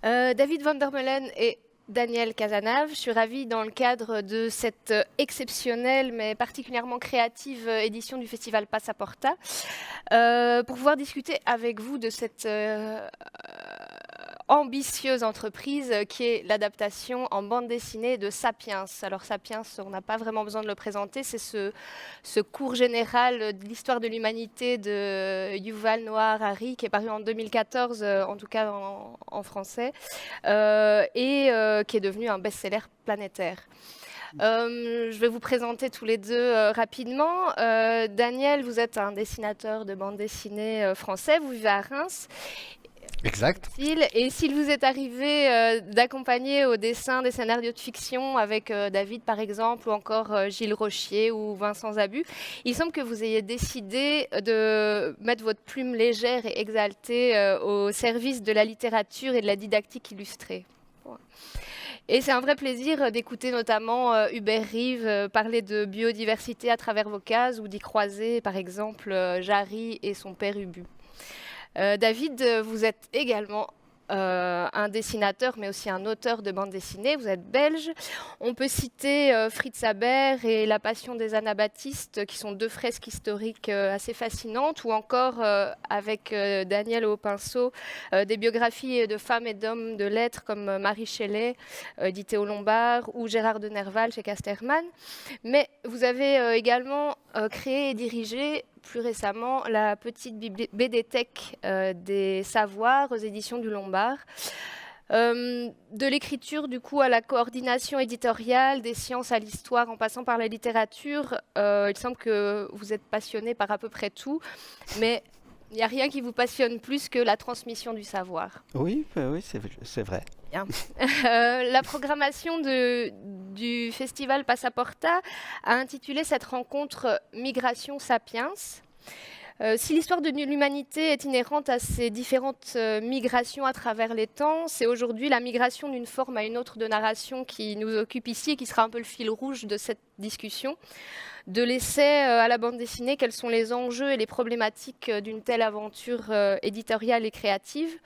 David Van der Meulen et Daniel Cazenave, je suis ravie dans le cadre de cette exceptionnelle mais particulièrement créative édition du festival Passaporta pour pouvoir discuter avec vous de cette ambitieuse entreprise qui est l'adaptation en bande dessinée de Sapiens. Alors Sapiens, on n'a pas vraiment besoin de le présenter, c'est ce cours général de l'histoire de l'humanité de Yuval Noah Harari qui est paru en 2014, en tout cas en français, et qui est devenu un best-seller planétaire. Je vais vous présenter tous les deux rapidement. Daniel, vous êtes un dessinateur de bande dessinée français, vous vivez à Reims. Exact. Et s'il vous est arrivé d'accompagner au dessin des scénarios de fiction avec David par exemple, ou encore Gilles Rochier ou Vincent Zabu, il semble que vous ayez décidé de mettre votre plume légère et exaltée au service de la littérature et de la didactique illustrée. Et c'est un vrai plaisir d'écouter notamment Hubert Reeve parler de biodiversité à travers vos cases ou d'y croiser par exemple Jarry et son père Ubu. David, vous êtes également un dessinateur, mais aussi un auteur de bande dessinée. Vous êtes belge. On peut citer Fritz Haber et La Passion des Anabaptistes, qui sont deux fresques historiques assez fascinantes, ou encore avec Daniel au pinceau, des biographies de femmes et d'hommes de lettres comme Marie Shelley, dit Théo Lombard, ou Gérard de Nerval chez Casterman. Mais vous avez également créé et dirigé plus récemment la petite BD-Tech des Savoirs aux éditions du Lombard. De l'écriture, du coup, à la coordination éditoriale, des sciences à l'histoire, en passant par la littérature, il semble que vous êtes passionné par à peu près tout, mais il n'y a rien qui vous passionne plus que la transmission du savoir. Oui, oui, c'est vrai. Bien. La programmation du festival Passaporta a intitulé cette rencontre Migration Sapiens. Si l'histoire de l'humanité est inhérente à ces différentes migrations à travers les temps, c'est aujourd'hui la migration d'une forme à une autre de narration qui nous occupe ici et qui sera un peu le fil rouge de cette discussion. De l'essai à la bande dessinée, quels sont les enjeux et les problématiques d'une telle aventure éditoriale et créative.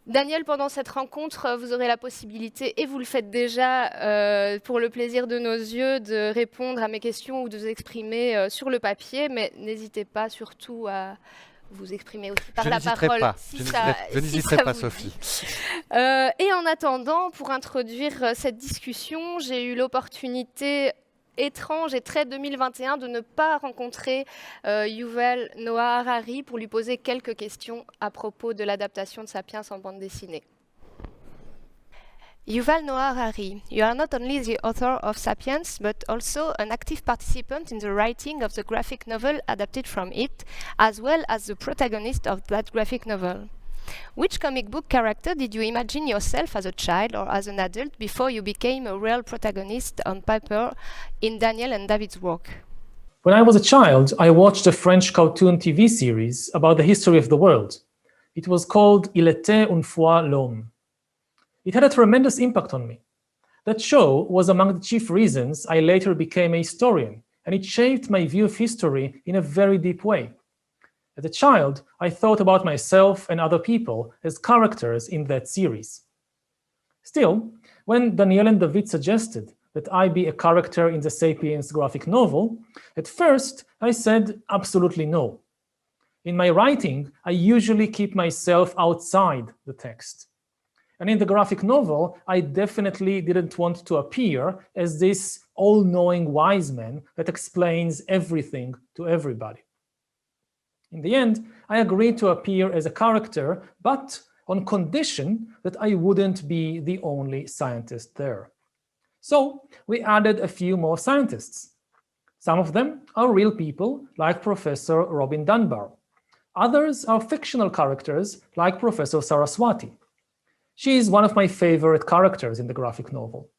Daniel, pendant cette rencontre, vous aurez la possibilité, et vous le faites déjà pour le plaisir de nos yeux, de répondre à mes questions ou de vous exprimer sur le papier, mais n'hésitez pas surtout à vous exprimer aussi par la parole. Je n'hésiterai pas, Sophie. Et en attendant, pour introduire cette discussion, j'ai eu l'opportunité étrange et très 2021 de ne pas rencontrer Yuval Noah Harari pour lui poser quelques questions à propos de l'adaptation de Sapiens en bande dessinée. Yuval Noah Harari, you are not only the author of Sapiens, but also an active participant in the writing of the graphic novel adapted from it, as well as the protagonist of that graphic novel. Which comic book character did you imagine yourself as a child or as an adult before you became a real protagonist on paper in Daniel and David's work? When I was a child, I watched a French cartoon TV series about the history of the world. It was called Il était une fois l'homme. It had a tremendous impact on me. That show was among the chief reasons I later became a historian, and it shaped my view of history in a very deep way. As a child, I thought about myself and other people as characters in that series. Still, when Daniel and David suggested that I be a character in the Sapiens graphic novel, at first I said absolutely no. In my writing, I usually keep myself outside the text. And in the graphic novel, I definitely didn't want to appear as this all-knowing wise man that explains everything to everybody. In the end, I agreed to appear as a character, but on condition that I wouldn't be the only scientist there. So we added a few more scientists. Some of them are real people, like Professor Robin Dunbar. Others are fictional characters, like Professor Saraswati. She is one of my favorite characters in the graphic novel.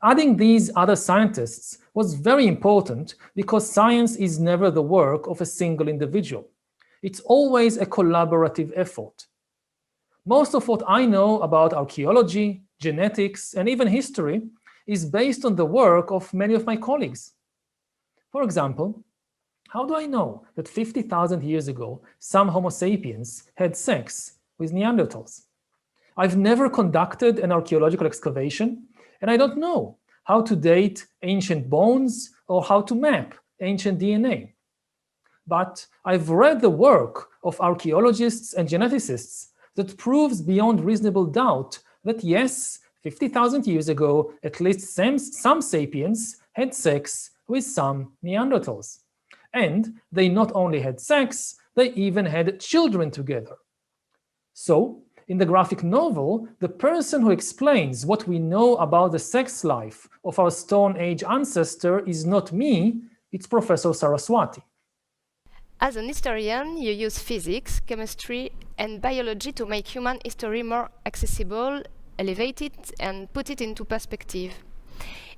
Adding these other scientists was very important because science is never the work of a single individual. It's always a collaborative effort. Most of what I know about archaeology, genetics, and even history is based on the work of many of my colleagues. For example, how do I know that 50,000 years ago, some Homo sapiens had sex with Neanderthals? I've never conducted an archaeological excavation, and I don't know how to date ancient bones or how to map ancient DNA. But I've read the work of archaeologists and geneticists that proves beyond reasonable doubt that yes, 50,000 years ago, at least some sapiens had sex with some Neanderthals. And they not only had sex, they even had children together. So, in the graphic novel, the person who explains what we know about the sex life of our Stone Age ancestor is not me, it's Professor Saraswati. As an historian, you use physics, chemistry, and biology to make human history more accessible, elevate it, and put it into perspective.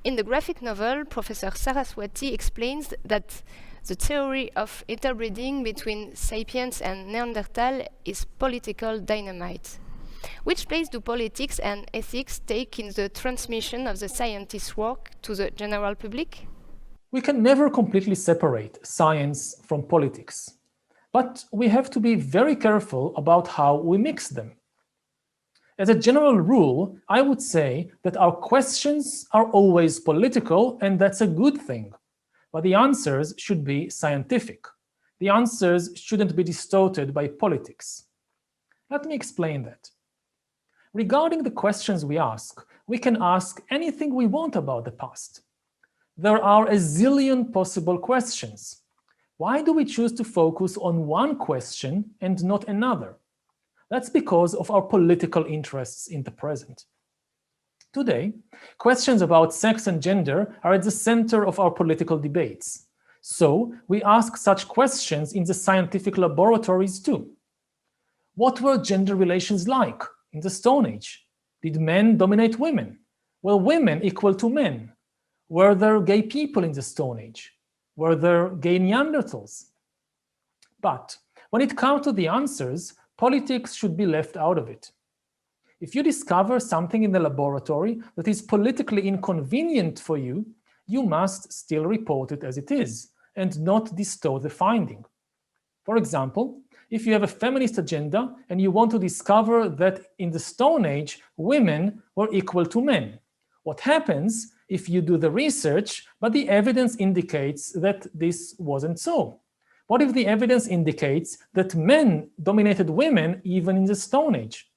In the graphic novel, Professor Saraswati explains that the theory of interbreeding between sapiens and Neanderthal is political dynamite. Which place do politics and ethics take in the transmission of the scientist's work to the general public? We can never completely separate science from politics, but we have to be very careful about how we mix them. As a general rule, I would say that our questions are always political, and that's a good thing. But the answers should be scientific. The answers shouldn't be distorted by politics. Let me explain that. Regarding the questions we ask, we can ask anything we want about the past. There are a zillion possible questions. Why do we choose to focus on one question and not another? That's because of our political interests in the present. Today, questions about sex and gender are at the center of our political debates. So we ask such questions in the scientific laboratories too. What were gender relations like in the Stone Age? Did men dominate women? Were women equal to men? Were there gay people in the Stone Age? Were there gay Neanderthals? But when it comes to the answers, politics should be left out of it. If you discover something in the laboratory that is politically inconvenient for you, you must still report it as it is and not distort the finding. For example, if you have a feminist agenda and you want to discover that in the Stone Age, women were equal to men, what happens if you do the research, but the evidence indicates that this wasn't so? What if the evidence indicates that men dominated women even in the Stone Age?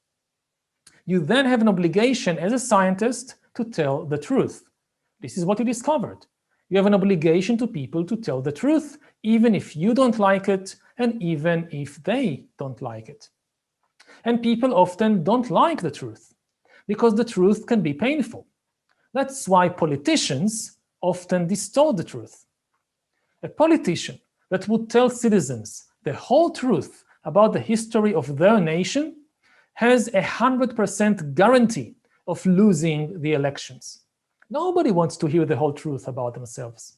You then have an obligation as a scientist to tell the truth. This is what you discovered. You have an obligation to people to tell the truth, even if you don't like it, and even if they don't like it. And people often don't like the truth, because the truth can be painful. That's why politicians often distort the truth. A politician that would tell citizens the whole truth about the history of their nation has 100% guarantee of losing the elections. Nobody wants to hear the whole truth about themselves.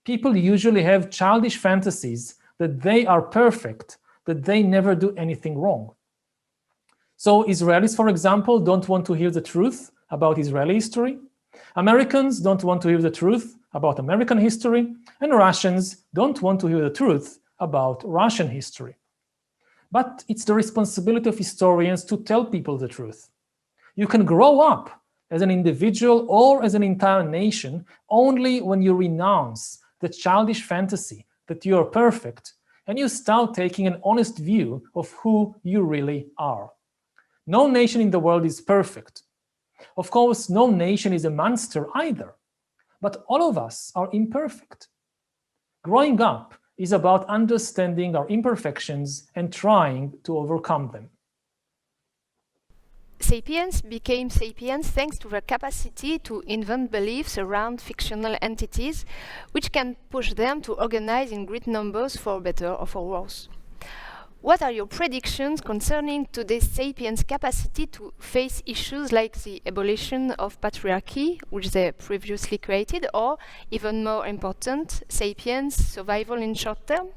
People usually have childish fantasies that they are perfect, that they never do anything wrong. So Israelis, for example, don't want to hear the truth about Israeli history. Americans don't want to hear the truth about American history, and Russians don't want to hear the truth about Russian history. But it's the responsibility of historians to tell people the truth. You can grow up as an individual or as an entire nation only when you renounce the childish fantasy that you are perfect and you start taking an honest view of who you really are. No nation in the world is perfect. Of course, no nation is a monster either, but all of us are imperfect. Growing up is about understanding our imperfections and trying to overcome them. Sapiens became sapiens thanks to their capacity to invent beliefs around fictional entities, which can push them to organize in great numbers for better or for worse. What are your predictions concerning today's sapiens' capacity to face issues like the abolition of patriarchy, which they previously created, or, even more important, sapiens' survival in short term?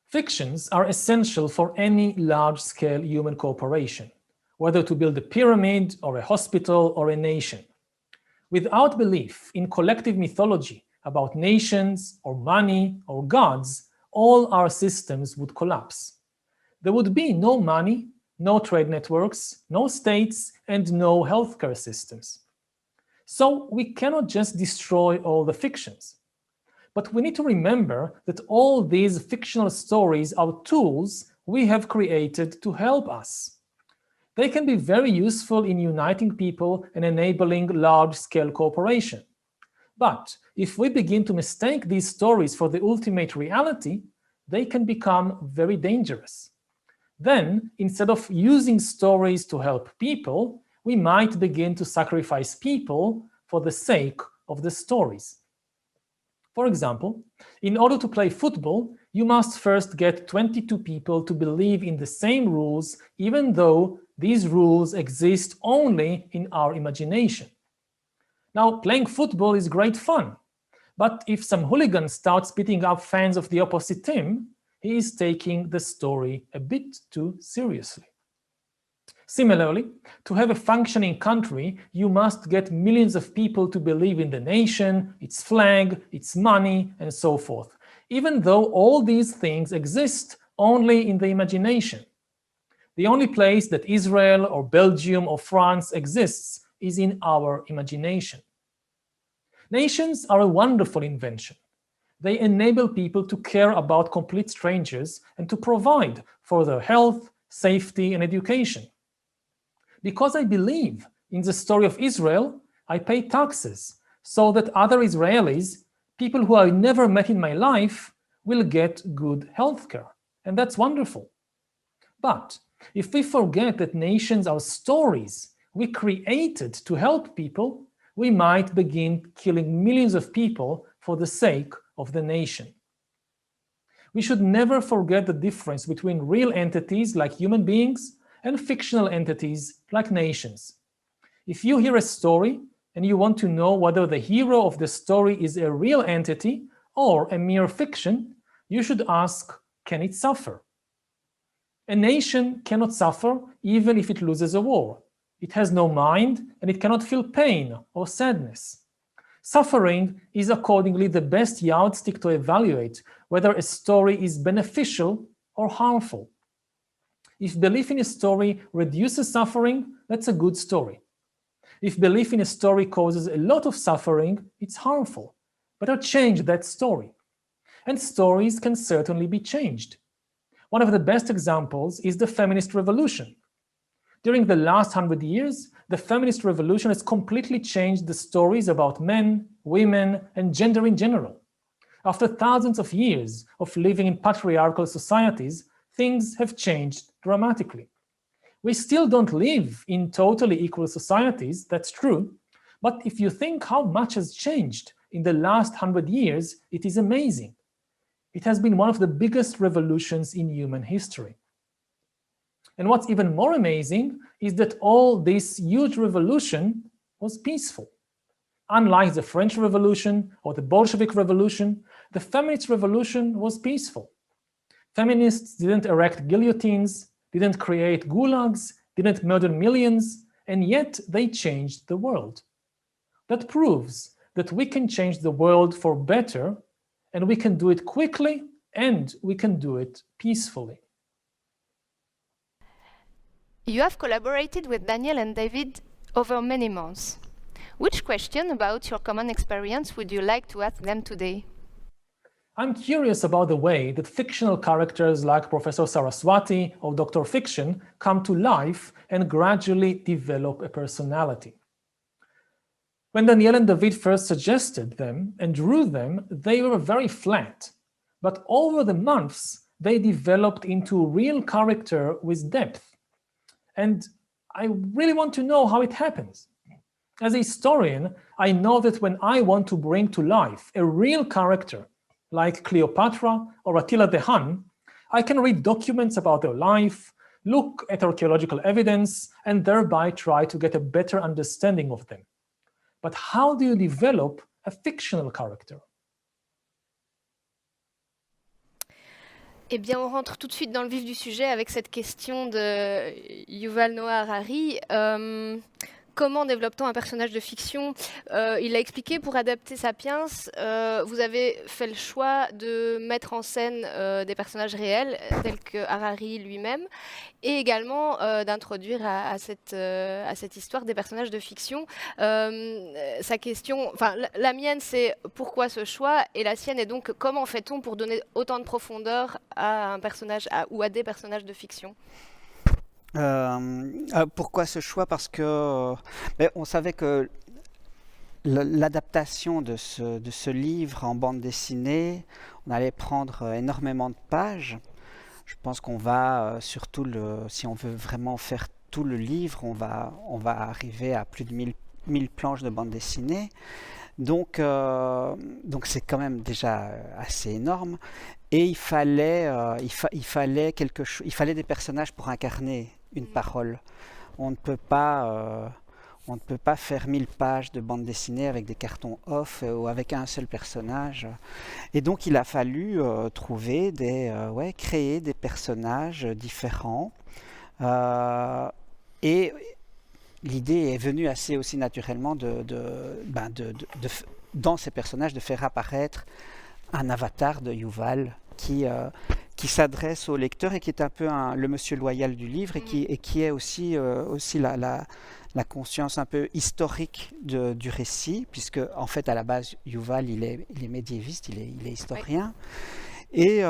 Fictions are essential for any large-scale human cooperation, whether to build a pyramid or a hospital or a nation. Without belief in collective mythology about nations or money or gods, all our systems would collapse. There would be no money, no trade networks, no states, and no healthcare systems. So we cannot just destroy all the fictions. But we need to remember that all these fictional stories are tools we have created to help us. They can be very useful in uniting people and enabling large-scale cooperation. But if we begin to mistake these stories for the ultimate reality, they can become very dangerous. Then, instead of using stories to help people, we might begin to sacrifice people for the sake of the stories. For example, in order to play football, you must first get 22 people to believe in the same rules, even though these rules exist only in our imagination. Now, playing football is great fun, but if some hooligan starts beating up fans of the opposite team, he is taking the story a bit too seriously. Similarly, to have a functioning country, you must get millions of people to believe in the nation, its flag, its money, and so forth, even though all these things exist only in the imagination. The only place that Israel or Belgium or France exists is in our imagination. Nations are a wonderful invention. They enable people to care about complete strangers and to provide for their health, safety, and education. Because I believe in the story of Israel, I pay taxes so that other Israelis, people who I never met in my life, will get good healthcare. And that's wonderful. But if we forget that nations are stories we created to help people, we might begin killing millions of people for the sake of the nation. We should never forget the difference between real entities like human beings and fictional entities like nations. If you hear a story and you want to know whether the hero of the story is a real entity or a mere fiction, you should ask, can it suffer? A nation cannot suffer even if it loses a war. It has no mind and it cannot feel pain or sadness. Suffering is accordingly the best yardstick to evaluate whether a story is beneficial or harmful. If belief in a story reduces suffering, that's a good story. If belief in a story causes a lot of suffering, it's harmful. Better change that story. And stories can certainly be changed. One of the best examples is the feminist revolution. During the last 100 years, the feminist revolution has completely changed the stories about men, women, and gender in general. After thousands of years of living in patriarchal societies, things have changed dramatically. We still don't live in totally equal societies, that's true, but if you think how much has changed in the last 100 years, it is amazing. It has been one of the biggest revolutions in human history. And what's even more amazing is that all this huge revolution was peaceful. Unlike the French Revolution or the Bolshevik Revolution, the feminist revolution was peaceful. Feminists didn't erect guillotines, didn't create gulags, didn't murder millions, and yet they changed the world. That proves that we can change the world for better, and we can do it quickly, and we can do it peacefully. You have collaborated with Daniel and David over many months. Which question about your common experience would you like to ask them today? I'm curious about the way that fictional characters like Professor Saraswati or Dr. Fiction come to life and gradually develop a personality. When Daniel and David first suggested them and drew them, they were very flat. But over the months, they developed into a real character with depth. And I really want to know how it happens. As a historian, I know that when I want to bring to life a real character, like Cleopatra or Attila the Hun, I can read documents about their life, look at archaeological evidence, and thereby try to get a better understanding of them. But how do you develop a fictional character? Eh bien, on rentre tout de suite dans le vif du sujet avec cette question de Yuval Noah Harari. comment développe-t-on un personnage de fiction? Il a expliqué, pour adapter Sapiens, vous avez fait le choix de mettre en scène des personnages réels, tels que Harari lui-même, et également d'introduire à cette histoire des personnages de fiction. Sa question, enfin la mienne, c'est pourquoi ce choix, et la sienne est donc comment fait-on pour donner autant de profondeur à un personnage ou à des personnages de fiction? Pourquoi ce choix? Parce que on savait que l'adaptation de ce livre en bande dessinée, on allait prendre énormément de pages. Je pense qu'on va, surtout si on veut vraiment faire tout le livre, on va arriver à plus de 1000 planches de bande dessinée. Donc c'est quand même déjà assez énorme. Et il fallait des personnages pour incarner une parole. On ne peut pas faire 1000 pages de bande dessinée avec des cartons off ou avec un seul personnage. Et donc il a fallu créer des personnages différents. Et l'idée est venue assez aussi naturellement dans ces personnages de faire apparaître un avatar de Yuval qui s'adresse au lecteur et qui est un peu le monsieur loyal du livre et qui est aussi la conscience un peu historique du récit, puisque en fait à la base Yuval il est médiéviste, il est historien. Et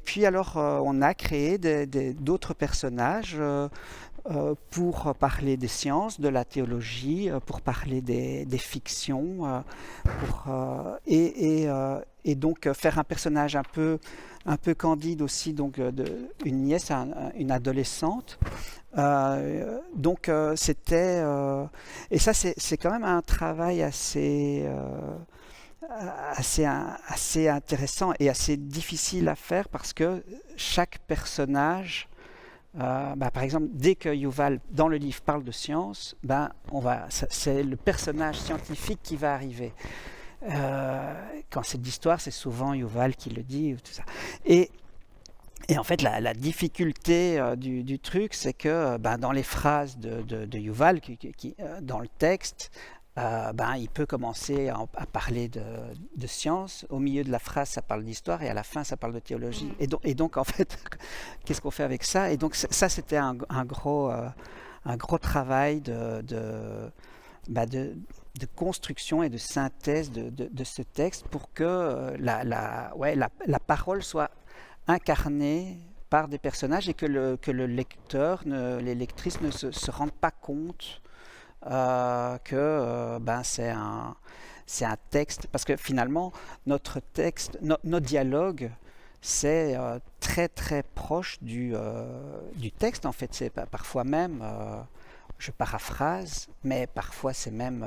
puis alors on a créé d'autres personnages pour parler des sciences, de la théologie, pour parler des fictions, et donc faire un personnage un peu candide aussi, donc une nièce, une adolescente. Donc c'était et ça c'est quand même un travail assez intéressant et assez difficile à faire, parce que chaque personnage, par exemple, dès que Yuval dans le livre parle de science, c'est le personnage scientifique qui va arriver. Quand c'est de l'histoire, c'est souvent Yuval qui le dit, tout ça. Et en fait, la difficulté du truc, c'est que dans les phrases de Yuval, dans le texte, il peut commencer à parler de science. Au milieu de la phrase, ça parle d'histoire, et à la fin, ça parle de théologie. Et donc, en fait, qu'est-ce qu'on fait avec ça? Et donc, ça, c'était un gros travail de construction et de synthèse de ce texte, pour que la parole soit incarnée par des personnages, et que le lecteur, les lectrices ne se rendent pas compte que c'est un texte, parce que finalement notre texte, nos dialogues, c'est très très proche du texte. En fait, c'est parfois même, je paraphrase, mais parfois c'est même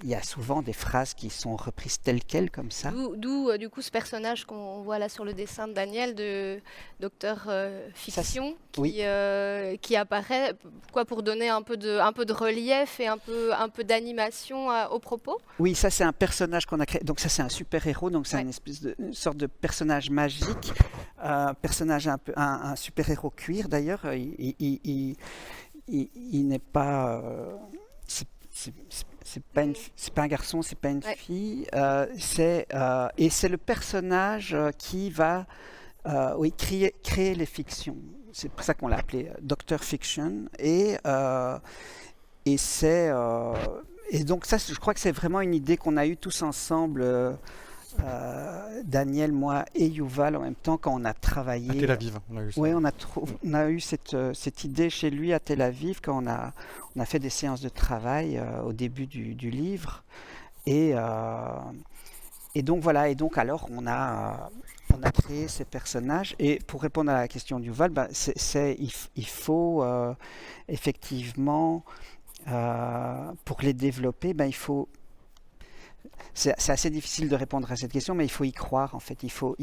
il y a souvent des phrases qui sont reprises telles quelles, comme ça. D'où du coup ce personnage qu'on voit là sur le dessin de Daniel, de docteur fiction, qui apparaît pour donner un peu de relief et un peu d'animation aux propos. Oui, ça c'est un personnage qu'on a créé. Donc ça c'est un super-héros, donc c'est une sorte de personnage magique, personnage un super-héros cuir d'ailleurs. Il n'est pas... c'est pas un garçon, c'est pas une fille. Et c'est le personnage qui va créer les fictions. C'est pour ça qu'on l'a appelé Doctor Fiction. Et donc ça, je crois que c'est vraiment une idée qu'on a eue tous ensemble, Daniel, moi et Yuval en même temps, quand on a travaillé. À Tel Aviv, on a eu ça. Oui, on a eu cette idée chez lui à Tel Aviv, quand on a fait des séances de travail au début du livre. Et donc voilà, et donc alors on a créé ces personnages. Et pour répondre à la question de Yuval, il faut effectivement, pour les développer, il faut... C'est assez difficile de répondre à cette question, mais il faut y croire, en fait. Il faut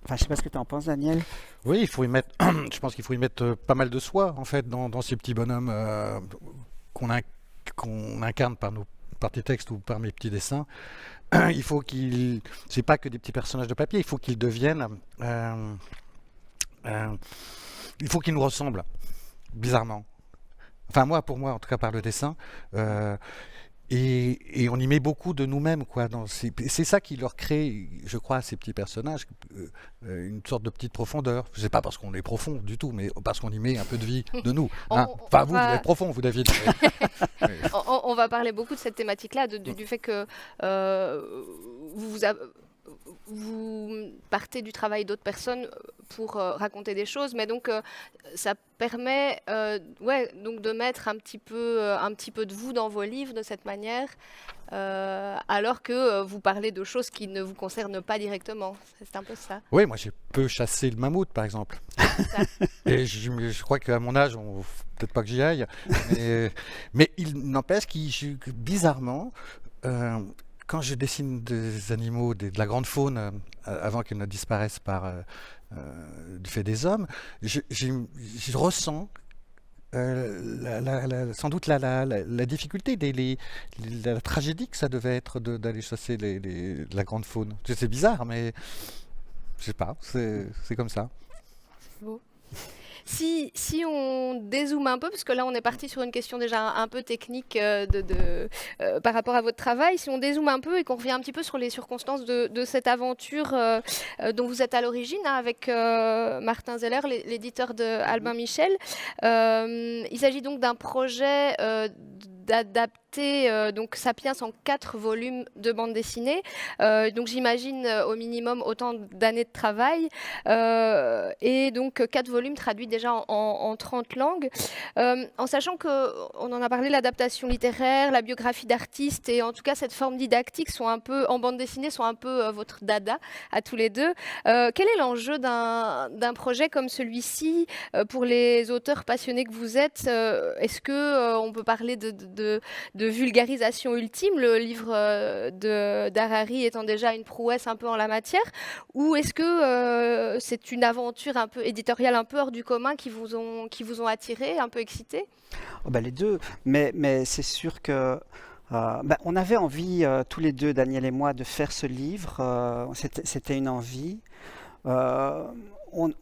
Enfin, je sais pas ce que tu en penses, Daniel. Oui, il faut y mettre. Je pense qu'il faut y mettre pas mal de soi, en fait, dans ces petits bonhommes qu'on incarne par tes textes ou par mes petits dessins. Il faut c'est pas que des petits personnages de papier. Il faut qu'ils deviennent. Il faut qu'ils nous ressemblent, bizarrement. enfin moi, pour moi, en tout cas par le dessin. Et on y met beaucoup de nous-mêmes, quoi. C'est ça qui leur crée, je crois, à ces petits personnages, une sorte de petite profondeur. C'est pas parce qu'on est profond du tout, mais parce qu'on y met un peu de vie de nous. Hein. Enfin, vous êtes profond, vous, David. On va parler beaucoup de cette thématique-là, du fait que vous partez du travail d'autres personnes pour raconter des choses, mais donc ça permet donc de mettre un petit peu de vous dans vos livres de cette manière, alors que vous parlez de choses qui ne vous concernent pas directement. C'est un peu ça. Oui, moi j'ai peu chassé le mammouth, par exemple. Et je crois qu'à mon âge, peut-être pas que j'y aille, mais il n'empêche que bizarrement, quand je dessine des animaux, de la grande faune, avant qu'ils ne disparaissent du fait des hommes, je ressens sans doute la difficulté, la tragédie que ça devait être d'aller chasser la grande faune. C'est bizarre, mais je sais pas, c'est comme ça. C'est beau. Si on dézoome un peu, parce que là on est parti sur une question déjà un peu technique par rapport à votre travail, si on dézoome un peu et qu'on revient un petit peu sur les circonstances de cette aventure dont vous êtes à l'origine, hein, avec Martin Zeller, l'éditeur de Albin Michel, il s'agit donc d'un projet d'adapter donc Sapiens en 4 volumes de bande dessinée. Donc j'imagine au minimum autant d'années de travail, et donc 4 volumes traduits déjà en 30 langues, en sachant qu'on en a parlé, l'adaptation littéraire, la biographie d'artistes et en tout cas cette forme didactique sont un peu, en bande dessinée, sont un peu votre dada à tous les deux. Quel est l'enjeu d'un projet comme celui-ci pour les auteurs passionnés que vous êtes? Est-ce que on peut parler de vulgarisation ultime, le livre d'Harari étant déjà une prouesse un peu en la matière, ou est-ce que c'est une aventure un peu éditoriale, un peu hors du commun qui vous ont attiré, un peu excité? Les deux, mais c'est sûr que on avait envie tous les deux, Daniel et moi, de faire ce livre. C'était une envie. On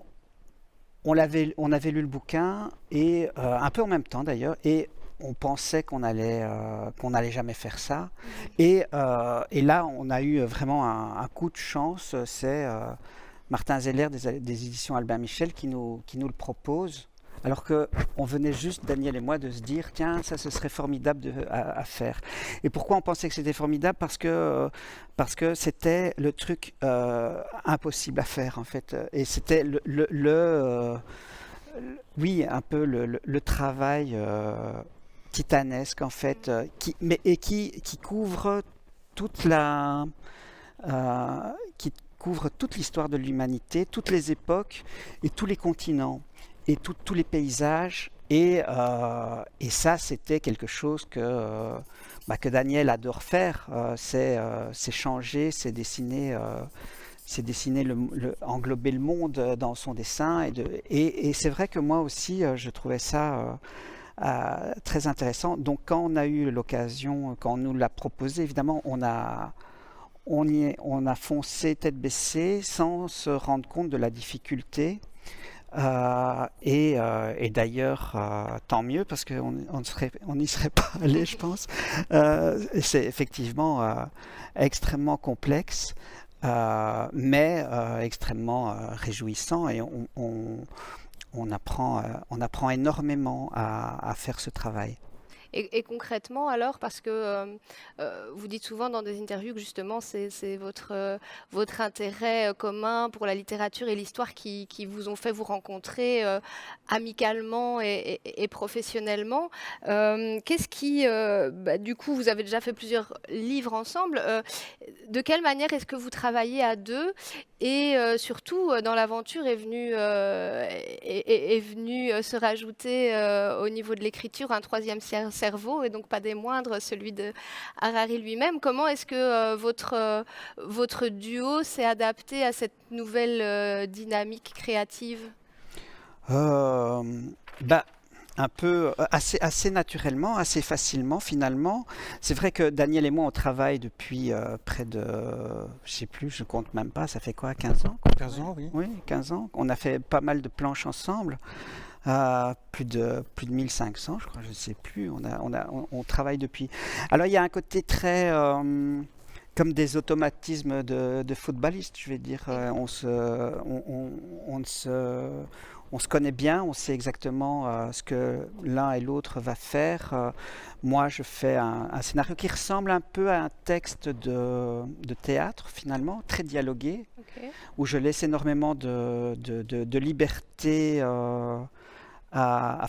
avait lu le bouquin, et un peu en même temps d'ailleurs, et on pensait qu'on allait jamais faire ça. Et là, on a eu vraiment un coup de chance. C'est Martin Zeller des éditions Albin Michel qui nous le propose. Alors qu'on venait juste, Daniel et moi, de se dire, tiens, ça, ce serait formidable à faire. Et pourquoi on pensait que c'était formidable? Parce que c'était le truc impossible à faire, en fait. Et c'était oui, un peu le travail titanesque, en fait, qui couvre toute l'histoire de l'humanité, toutes les époques et tous les continents et tous les paysages, et ça, c'était quelque chose que Daniel adore faire. C'est changer, c'est dessiner, englober le monde dans son dessin, et c'est vrai que moi aussi je trouvais ça très intéressant. Donc quand on a eu l'occasion, quand on nous l'a proposé, évidemment on a foncé tête baissée sans se rendre compte de la difficulté. Et d'ailleurs, tant mieux, parce qu'on n'y serait pas allé, je pense. C'est effectivement extrêmement complexe, mais extrêmement réjouissant, et on apprend énormément à faire ce travail. Et concrètement alors, parce que vous dites souvent dans des interviews que justement c'est votre intérêt commun pour la littérature et l'histoire qui vous ont fait vous rencontrer amicalement et professionnellement. Qu'est-ce qui, du coup, vous avez déjà fait plusieurs livres ensemble. De quelle manière est-ce que vous travaillez à deux? Et surtout, dans l'aventure est venu se rajouter au niveau de l'écriture un troisième cerveau, et donc pas des moindres, celui de Harari lui-même. Comment est-ce que votre duo s'est adapté à cette nouvelle dynamique créative? Un peu, assez naturellement, assez facilement finalement. C'est vrai que Daniel et moi, on travaille depuis près de, je sais plus, je compte même pas, ça fait quoi, 15 ans? 15 ans, oui. Oui, 15 ans. On a fait pas mal de planches ensemble. plus de 1500, je crois, je ne sais plus. On travaille depuis. Alors il y a un côté très comme des automatismes de footballistes, je vais dire. On se connaît bien, on sait exactement ce que l'un et l'autre va faire. Moi, je fais un scénario qui ressemble un peu à un texte de théâtre, finalement, très dialogué, où je laisse énormément de liberté à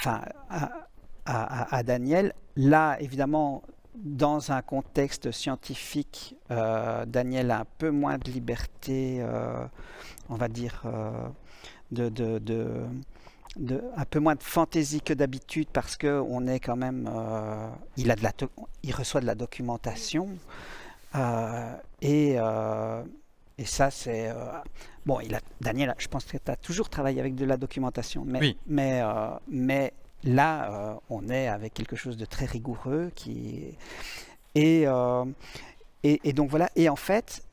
Daniel. Là, évidemment, dans un contexte scientifique, Daniel a un peu moins de liberté, on va dire, un peu moins de fantaisie que d'habitude, parce qu'on est quand même, il reçoit de la documentation, et ça c'est bon. Daniel, je pense que tu as toujours travaillé avec de la documentation, Oui. mais là on est avec quelque chose de très rigoureux et donc voilà. Et en fait,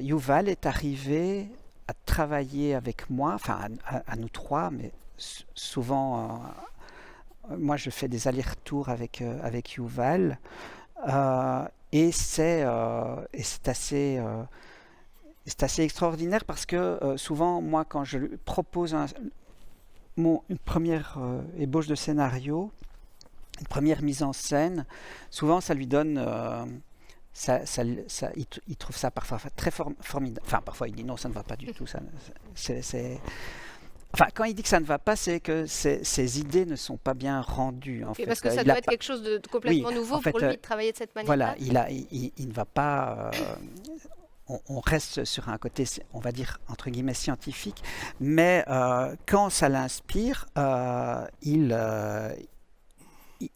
Yuval est arrivé à travailler avec moi, enfin à nous trois, mais souvent, moi je fais des allers-retours avec Yuval, et c'est assez extraordinaire, parce que souvent, moi, quand je lui propose une première ébauche de scénario, une première mise en scène, souvent ça lui donne... il trouve ça parfois très formidable. Enfin, parfois il dit non, ça ne va pas du tout. Enfin, quand il dit que ça ne va pas, c'est que ses idées ne sont pas bien rendues. En fait. Parce que ça doit être quelque chose de complètement nouveau en fait, pour lui de travailler de cette manière-là. Voilà, il ne va pas... on reste sur un côté, on va dire, entre guillemets, scientifique, mais quand ça l'inspire,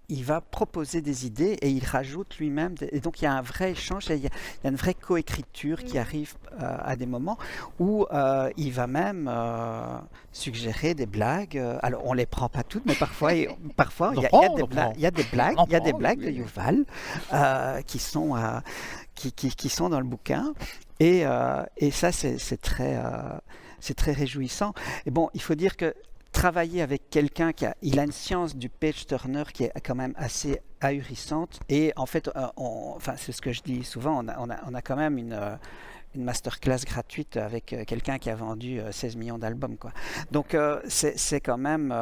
il va proposer des idées et il rajoute lui-même. Et donc il y a un vrai échange, il y a une vraie coécriture qui arrive à des moments où il va même suggérer des blagues. Alors on les prend pas toutes, mais parfois il y a des blagues de Yuval qui sont dans le bouquin. Et ça c'est très réjouissant. Et bon, il faut dire que travailler avec quelqu'un il a une science du page turner qui est quand même assez ahurissante, et en fait, enfin c'est ce que je dis souvent, on a quand même une masterclass gratuite avec quelqu'un qui a vendu 16 millions d'albums, quoi. Donc c'est quand même,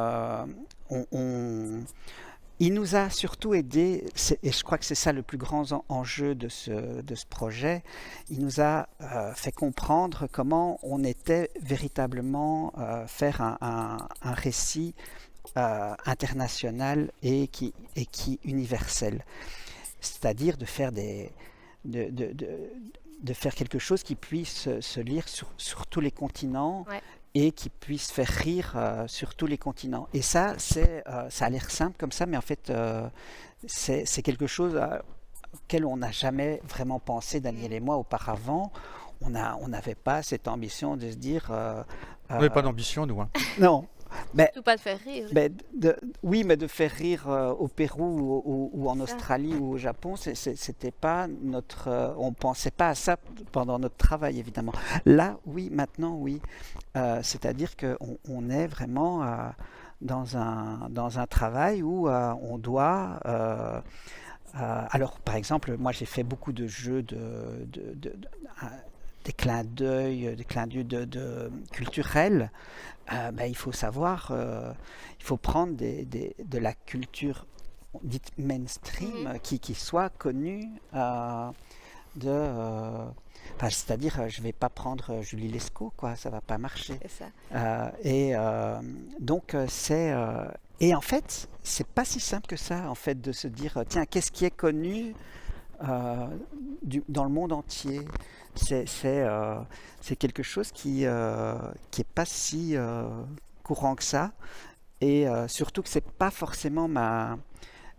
il nous a surtout aidé, et je crois que c'est ça le plus grand enjeu de ce projet. Il nous a fait comprendre comment on était véritablement faire un récit international et qui universel. C'est-à-dire de faire de faire quelque chose qui puisse se lire sur tous les continents. Ouais. Et qui puisse faire rire sur tous les continents. Et ça, ça a l'air simple comme ça, mais en fait, c'est quelque chose auquel on n'a jamais vraiment pensé, Daniel et moi, auparavant. On n'avait pas cette ambition de se dire... on n'avait pas d'ambition, nous. Hein. Non. Mais, surtout pas de faire rire. Oui, mais de faire rire au Pérou ou en Australie ou au Japon, c'était pas notre... on pensait pas à ça pendant notre travail, évidemment. Là, oui, maintenant, oui. C'est-à-dire qu'on est vraiment dans un travail où on doit... alors, par exemple, moi, j'ai fait beaucoup de jeux des clins d'œil culturels. Il faut savoir, il faut prendre de la culture dite mainstream qui soit connue c'est-à-dire, je ne vais pas prendre Julie Lescaut, quoi, ça ne va pas marcher. C'est ça. Donc, et en fait, c'est pas si simple que ça, en fait, de se dire, tiens, qu'est-ce qui est connu dans le monde entier? C'est quelque chose qui est pas si courant que ça, et surtout que c'est pas forcément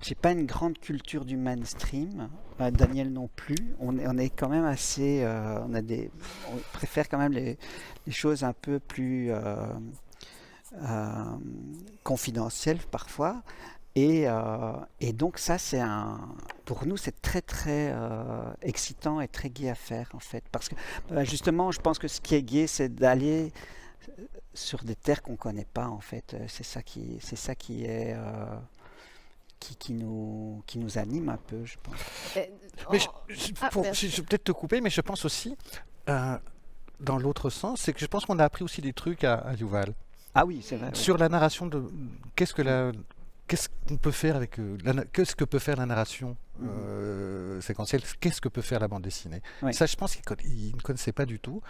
j'ai pas une grande culture du mainstream, Daniel non plus. On est quand même assez, on préfère quand même les choses un peu plus confidentielles parfois. Et donc ça, pour nous, c'est très très excitant et très gai à faire, en fait, parce que justement, je pense que ce qui est gai, c'est d'aller sur des terres qu'on ne connaît pas, en fait. C'est ça qui est... qui nous anime un peu, je pense. Mais merci. je vais peut-être te couper, mais je pense aussi, dans l'autre sens, c'est que je pense qu'on a appris aussi des trucs à Yuval. Ah oui, c'est vrai. Oui. Sur la narration de qu'est-ce qu'on peut faire avec qu'est-ce que peut faire la narration séquentielle, qu'est-ce que peut faire la bande dessinée. Oui. Ça, je pense qu'il ne connaissait pas du tout,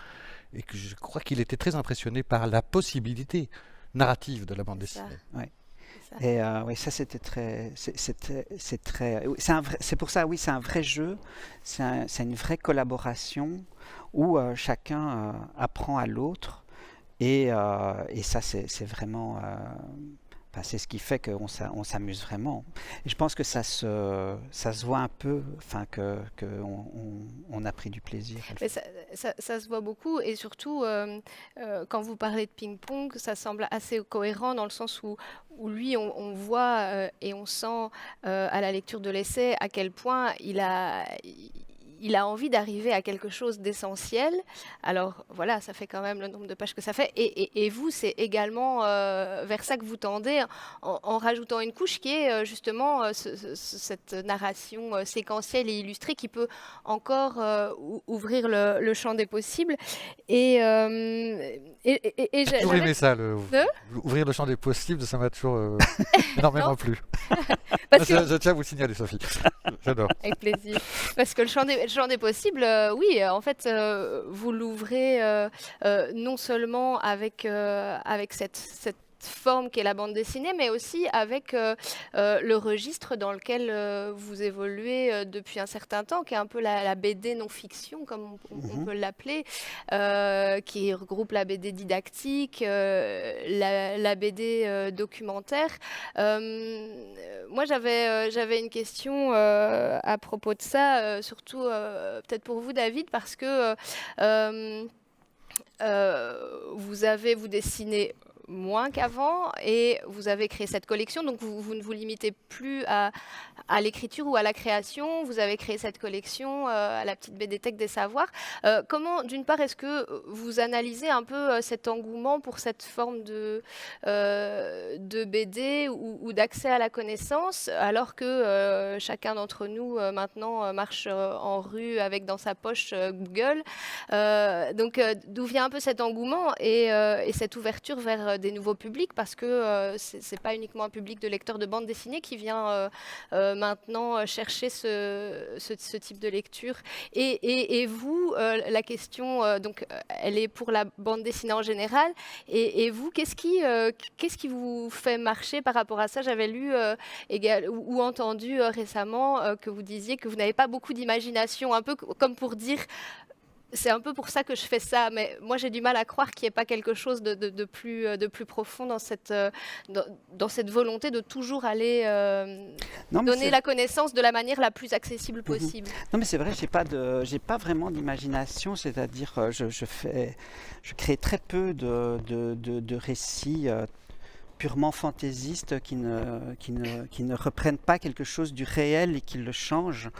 et que je crois qu'il était très impressionné par la possibilité narrative de la bande C'est ça. dessinée. Ouais. C'est ça. Et oui, ça c'était très, c'est très, oui, c'est pour ça, oui, c'est un vrai jeu, c'est une vraie collaboration où chacun apprend à l'autre et ça c'est vraiment, c'est ce qui fait qu'on s'amuse vraiment. Et je pense que ça se voit un peu, enfin que on a pris du plaisir. À le Mais faire. ça se voit beaucoup et surtout quand vous parlez de ping-pong, ça semble assez cohérent dans le sens où lui, on voit et on sent à la lecture de l'essai à quel point il a envie d'arriver à quelque chose d'essentiel. Alors voilà, ça fait quand même le nombre de pages que ça fait. Et vous, c'est également vers ça que vous tendez en rajoutant une couche qui est justement cette narration séquentielle et illustrée qui peut encore ouvrir le champ des possibles. Et J'ai toujours aimé ça, ouvrir le champ des possibles, ça m'a toujours énormément Non. plu. Parce que- Je tiens à vous signaler, Sophie. J'adore. Avec plaisir. Parce que le champ des possibles, oui, en fait, vous l'ouvrez non seulement avec cette forme qu'est la bande dessinée, mais aussi avec le registre dans lequel vous évoluez depuis un certain temps, qui est un peu la BD non-fiction, comme on peut l'appeler, qui regroupe la BD didactique, la BD documentaire. Moi, j'avais une question à propos de ça, surtout peut-être pour vous, David, parce que vous dessinez moins qu'avant et vous avez créé cette collection, donc vous ne vous limitez plus à l'écriture ou à la création, vous avez créé cette collection à la petite BDTech des Savoirs. Comment, d'une part, est-ce que vous analysez un peu cet engouement pour cette forme de BD ou d'accès à la connaissance, alors que chacun d'entre nous maintenant marche en rue avec dans sa poche Google. Donc d'où vient un peu cet engouement et cette ouverture vers des nouveaux publics, parce que c'est pas uniquement un public de lecteurs de bande dessinée qui vient maintenant chercher ce type de lecture. Et vous, la question, donc, elle est pour la bande dessinée en général. Et vous, qu'est-ce qui vous fait marcher par rapport à ça? J'avais lu ou entendu récemment que vous disiez que vous n'avez pas beaucoup d'imagination, un peu comme pour dire... C'est un peu pour ça que je fais ça, mais moi j'ai du mal à croire qu'il n'y ait pas quelque chose de plus profond dans cette volonté de toujours aller donner la connaissance de la manière la plus accessible possible. Non, mais c'est vrai, j'ai pas vraiment d'imagination, c'est-à-dire je crée très peu de récits purement fantaisistes qui ne reprennent pas quelque chose du réel et qui le changent.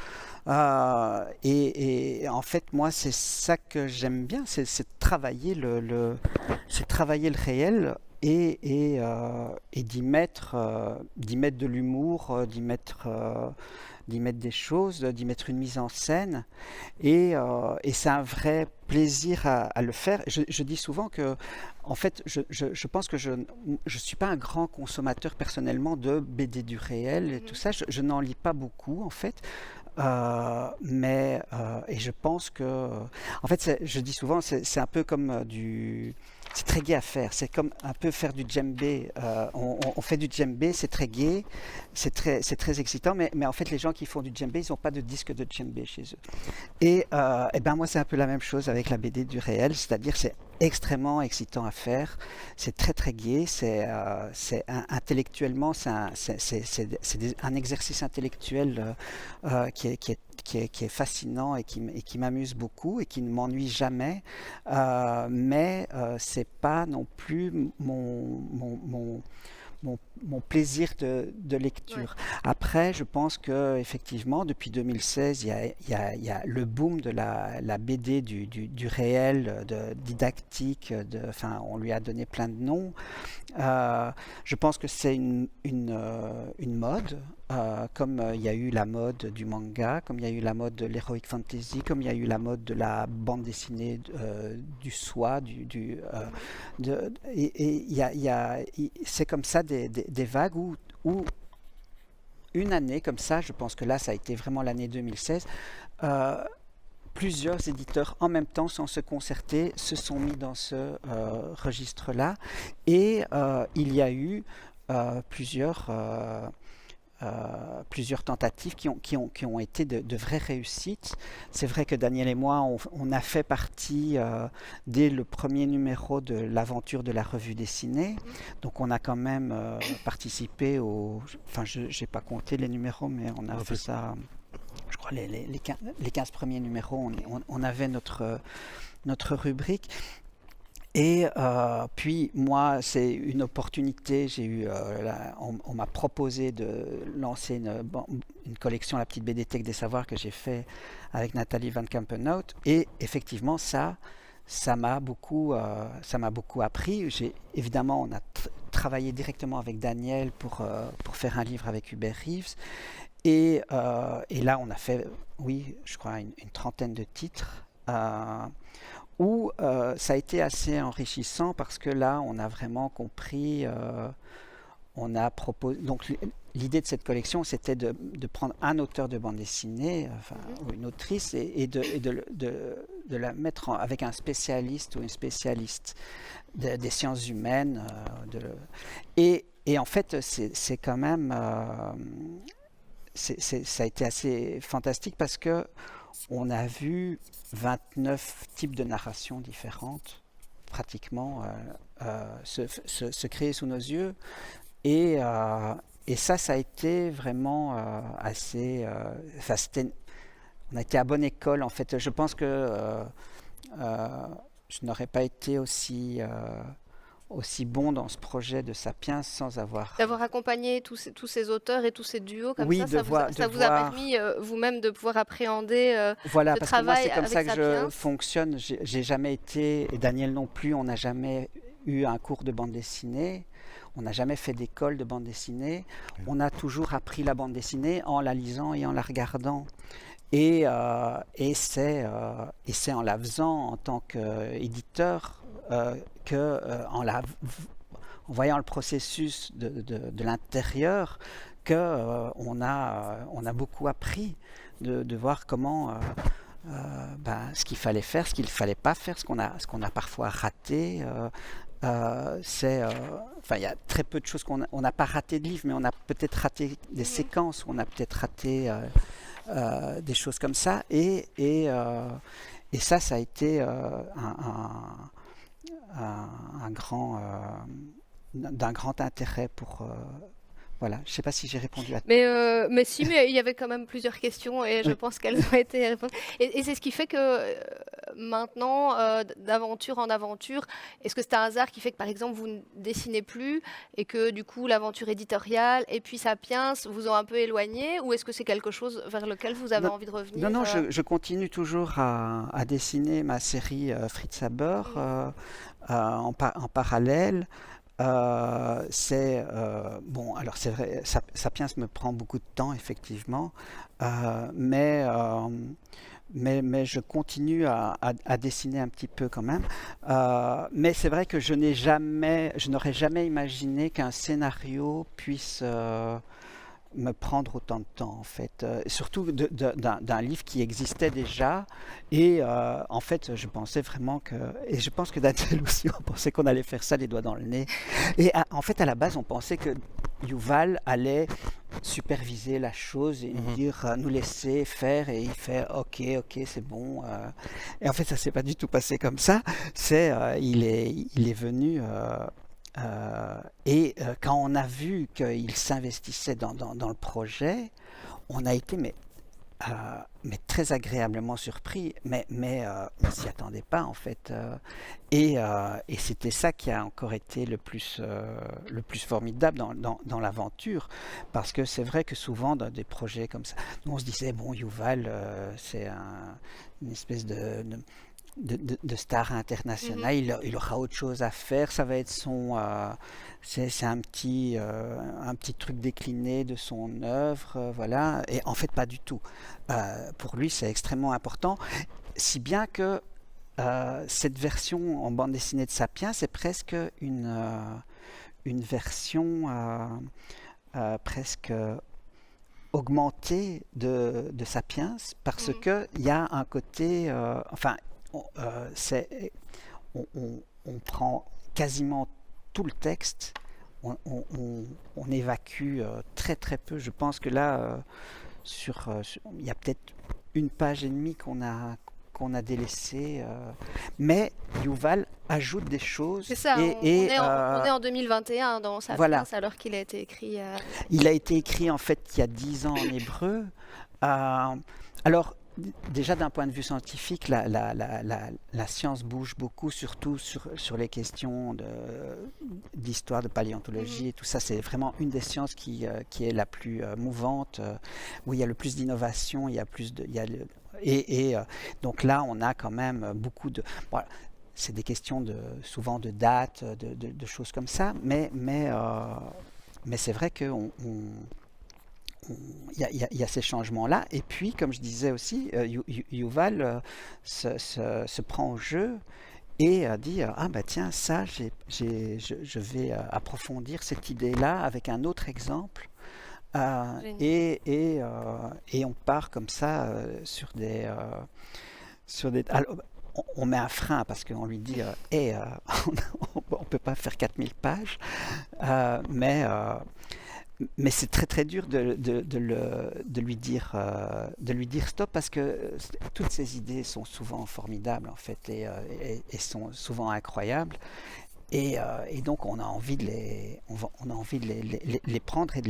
Et en fait, moi, c'est ça que j'aime bien, c'est travailler le réel et d'y mettre de l'humour, d'y mettre des choses, d'y mettre une mise en scène. Et c'est un vrai plaisir à le faire. Je dis souvent que, en fait, je pense que je suis pas un grand consommateur personnellement de BD du réel et tout ça. Je n'en lis pas beaucoup, en fait. Et je pense que, en fait, je dis souvent, c'est un peu comme c'est très gai à faire. C'est comme un peu faire du djembé. On fait du djembé, c'est très gai, c'est très excitant. Mais en fait, les gens qui font du djembé, ils n'ont pas de disque de djembé chez eux. Et ben moi, c'est un peu la même chose avec la BD du réel, c'est-à-dire c'est extrêmement excitant à faire. C'est très très gai. Intellectuellement, c'est un exercice intellectuel qui est fascinant et qui m'amuse beaucoup et qui ne m'ennuie jamais. Mais c'est pas non plus mon plaisir de lecture. Après, je pense qu'effectivement, depuis 2016, il y a le boom de la BD du réel, didactique, on lui a donné plein de noms. Je pense que c'est une mode, comme il y a eu la mode du manga, comme il y a eu la mode de l'heroic fantasy, comme il y a eu la mode de la bande dessinée du soi, c'est comme ça des vagues où une année comme ça, je pense que là ça a été vraiment l'année 2016, plusieurs éditeurs en même temps, sans se concerter, se sont mis dans ce registre-là, et il y a eu plusieurs tentatives qui ont été de vraies réussites. C'est vrai que Daniel et moi, on a fait partie dès le premier numéro de l'aventure de la revue dessinée. Donc on a quand même participé je n'ai pas compté les numéros, mais on a fait ça. Je crois les 15 premiers numéros, on avait notre rubrique. Et puis moi, c'est une opportunité, on m'a proposé de lancer une collection, la petite BDthèque des savoirs, que j'ai fait avec Nathalie Van Kampenhout, et effectivement ça m'a beaucoup appris. Évidemment, on a travaillé directement avec Daniel pour faire un livre avec Hubert Reeves, et là on a fait, oui, je crois une trentaine de titres, où ça a été assez enrichissant, parce que là on a vraiment compris, on a proposé, donc l'idée de cette collection, c'était de prendre un auteur de bande dessinée, ou une autrice, et de la mettre avec un spécialiste ou une spécialiste des sciences humaines, et en fait c'est quand même ça a été assez fantastique, parce que on a vu 29 types de narrations différentes, pratiquement, se créer sous nos yeux. Et ça a été vraiment assez... on a été à bonne école, en fait. Je pense que je n'aurais pas été aussi bon dans ce projet de Sapiens sans avoir... D'avoir accompagné tous ces auteurs et tous ces duos comme oui, ça vous a permis vous-même de pouvoir appréhender voilà, le parce que moi, travail c'est comme ça avec que Sapiens. je fonctionne. J'ai jamais été, et Daniel non plus, on n'a jamais eu un cours de bande dessinée. On n'a jamais fait d'école de bande dessinée. On a toujours appris la bande dessinée en la lisant et en la regardant. Et c'est en la faisant en tant qu'éditeur en voyant le processus de l'intérieur, qu'on a beaucoup appris de voir comment ce qu'il fallait faire, ce qu'il ne fallait pas faire, ce qu'on a parfois raté. Il y a très peu de choses qu'on n'a pas raté de livres, mais on a peut-être raté des séquences, on a peut-être raté des choses comme ça. Et ça a été d'un grand intérêt pour... voilà, je ne sais pas si j'ai répondu à... Mais si, mais il y avait quand même plusieurs questions, et je pense qu'elles ont été répondues. Et c'est ce qui fait que maintenant, d'aventure en aventure, est-ce que c'est un hasard qui fait que, par exemple, vous ne dessinez plus, et que du coup, l'aventure éditoriale et puis Sapiens vous ont un peu éloigné, ou est-ce que c'est quelque chose vers lequel vous avez envie de revenir? Non, je continue toujours à dessiner ma série Fritz Haber en parallèle. Alors c'est vrai, Sapiens me prend beaucoup de temps, effectivement, mais je continue à dessiner un petit peu quand même. Mais c'est vrai que je n'aurais jamais imaginé qu'un scénario puisse me prendre autant de temps, en fait, surtout d'un livre qui existait déjà. Et en fait, je pensais vraiment et je pense que Daniel aussi, on pensait qu'on allait faire ça les doigts dans le nez. Et en fait, à la base, on pensait que Yuval allait superviser la chose et nous laisser faire, et il fait ok, c'est bon. Et en fait, ça s'est pas du tout passé comme ça. Il est venu... quand on a vu qu'il s'investissait dans le projet, on a été mais très agréablement surpris, mais on s'y attendait pas en fait. Et c'était ça qui a encore été le plus formidable dans l'aventure, parce que c'est vrai que souvent dans des projets comme ça, nous on se disait bon, Yuval, c'est une espèce de star international, il aura autre chose à faire, ça va être c'est un petit truc décliné de son œuvre, voilà, et en fait pas du tout. Pour lui c'est extrêmement important, si bien que cette version en bande dessinée de Sapiens, c'est presque une version presque augmentée de Sapiens, parce que il y a un côté, on prend quasiment tout le texte, on évacue très très peu. Je pense que là, il y a peut-être une page et demie qu'on a délaissée, mais Yuval ajoute des choses. C'est ça, on est en 2021 dans Sapiens, voilà. Alors qu'il a été écrit... Il a été écrit en fait il y a 10 ans en hébreu. Alors, déjà d'un point de vue scientifique, la science bouge beaucoup, surtout sur les questions d'histoire, de paléontologie et tout ça. C'est vraiment une des sciences qui est la plus mouvante, où il y a le plus d'innovation, il y a plus de... donc là, on a quand même beaucoup de... Voilà, c'est des questions souvent de dates, de choses comme ça, mais c'est vrai qu'il y a ces changements-là. Et puis, comme je disais aussi, Yuval se prend au jeu et dit ah bah tiens, ça, je vais approfondir cette idée-là avec un autre exemple. Et on part comme ça sur des alors, on met un frein parce qu'on lui dit on peut pas faire 4000 pages, mais c'est très très dur de lui dire stop, parce que toutes ces idées sont souvent formidables en fait, et sont souvent incroyables. Et donc on a envie de les prendre et de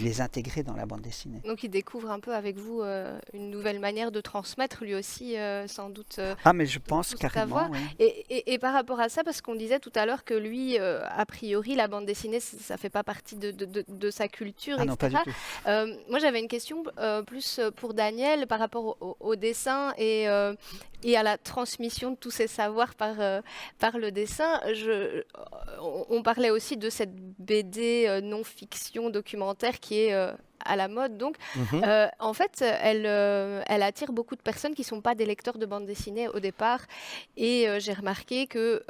les intégrer dans la bande dessinée. Donc il découvre un peu avec vous une nouvelle manière de transmettre, lui aussi, sans doute. Mais je pense carrément. Oui. Et par rapport à ça, parce qu'on disait tout à l'heure que lui, a priori, la bande dessinée, ça ne fait pas partie de sa culture, etc. Non, pas du tout. Moi, j'avais une question plus pour Daniel par rapport au dessin et à la transmission de tous ces savoirs par le dessin. On parlait aussi de cette BD non-fiction documentaire qui est à la mode. Donc, en fait, elle attire beaucoup de personnes qui ne sont pas des lecteurs de bande dessinée au départ. Et j'ai remarqué que